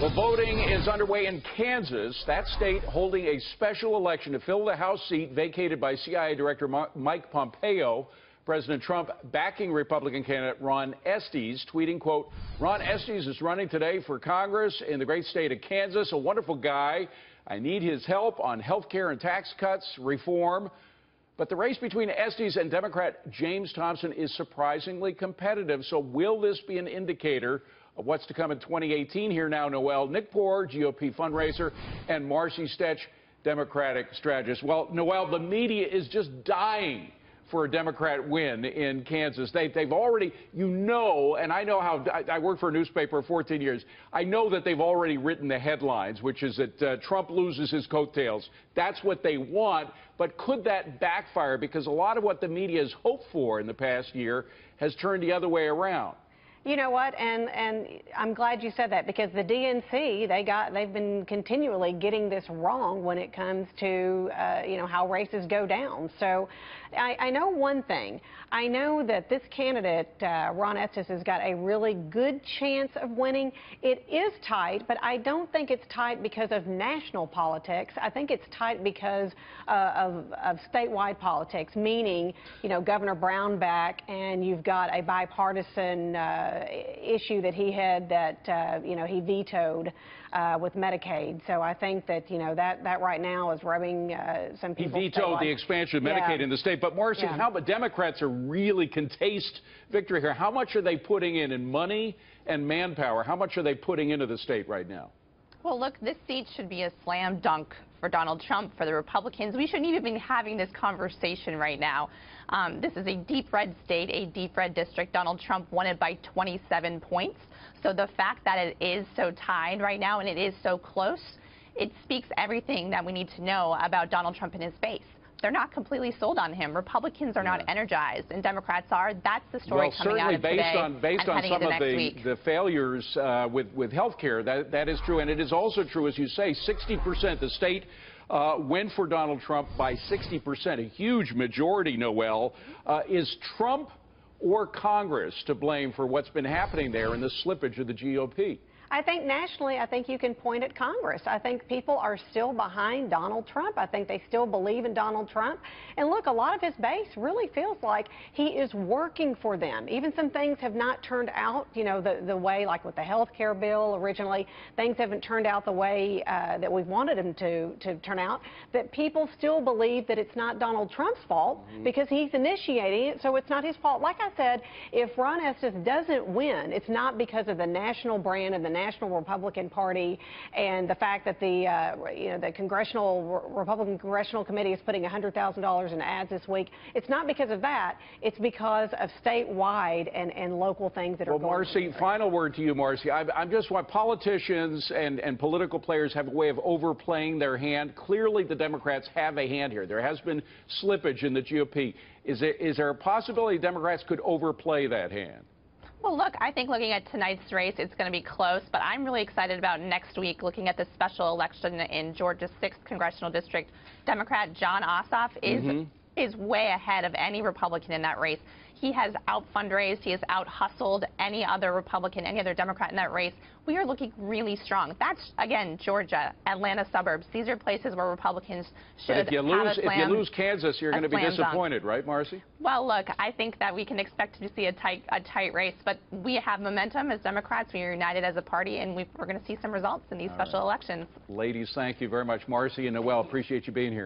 Well, voting is underway in Kansas, that state holding a special election to fill the House seat vacated by CIA Director Mike Pompeo. President Trump backing Republican candidate Ron Estes, tweeting, quote, "Ron Estes is running today for Congress in the great state of Kansas. A wonderful guy. I need his help on health care and tax cuts reform." But the race between Estes and Democrat James Thompson is surprisingly competitive. So will this be an indicator of what's to come in 2018? Here now, Noelle, Nikpour, GOP fundraiser, and Marcy, Stech, Democratic strategist. Well, Noelle, the media is just dying for a Democrat win in Kansas. They've already, and I know how, I worked for a newspaper for 14 years. I know that they've already written the headlines, which is that Trump loses his coattails. That's what they want. But could that backfire? Because a lot of what the media has hoped for in the past year has turned the other way around. You know what, and I'm glad you said that, because the DNC, they've been continually getting this wrong when it comes to how races go down. So I know one thing. I know that this candidate, Ron Estes, has got a really good chance of winning. It is tight, but I don't think it's tight because of national politics. I think it's tight because of statewide politics, meaning, Governor Brown back, and you've got a bipartisan issue that he had that, he vetoed with Medicaid. So I think that, that right now is rubbing some people. He vetoed the expansion of Medicaid in the state. But Marcy, how about Democrats really can taste victory here? How much are they putting in money and manpower? How much are they putting into the state right now? Well, look, this seat should be a slam dunk for Donald Trump, for the Republicans. We shouldn't even be having this conversation right now. This is a deep red state, a deep red district. Donald Trump won it by 27 points. So the fact that it is so tied right now and it is so close, it speaks everything that we need to know about Donald Trump and his base. They're not completely sold on him. Republicans are not energized, and Democrats are. That's the story coming out of today. Based on some of the failures with health care, that is true. And it is also true, as you say, 60%. The state went for Donald Trump by 60%, a huge majority, Noelle. Is Trump or Congress to blame for what's been happening there in the slippage of the GOP? I think nationally, I think you can point at Congress. I think people are still behind Donald Trump. I think they still believe in Donald Trump. And look, a lot of his base really feels like he is working for them. Even some things have not turned out, the way, like with the health care bill originally, things haven't turned out the way that we wanted them to turn out. That people still believe that it's not Donald Trump's fault because he's initiating it, so it's not his fault. Like I said, if Ron Estes doesn't win, it's not because of the national brand and the National Republican Party and the fact that the Republican Congressional Committee is putting $100,000 in ads this week. It's not because of that. It's because of statewide and local things that are going on. Well, Marcy, final word to you, Marcy. I'm just want politicians and political players have a way of overplaying their hand. Clearly, the Democrats have a hand here. There has been slippage in the GOP. Is there a possibility Democrats could overplay that hand? Well, look, I think looking at tonight's race, it's going to be close, but I'm really excited about next week looking at the special election in Georgia's 6th Congressional District. Democrat Jon Ossoff is way ahead of any Republican in that race. He has out-fundraised, he has out-hustled any other Republican, any other Democrat in that race. We are looking really strong. That's, again, Georgia, Atlanta suburbs. These are places where Republicans should have a slam. If you lose Kansas, you're going to be disappointed, right, Marcy? Well, look, I think that we can expect to see a tight race, but we have momentum as Democrats. We are united as a party, and we're going to see some results in these special elections. Ladies, thank you very much. Marcy and Noelle, appreciate you being here.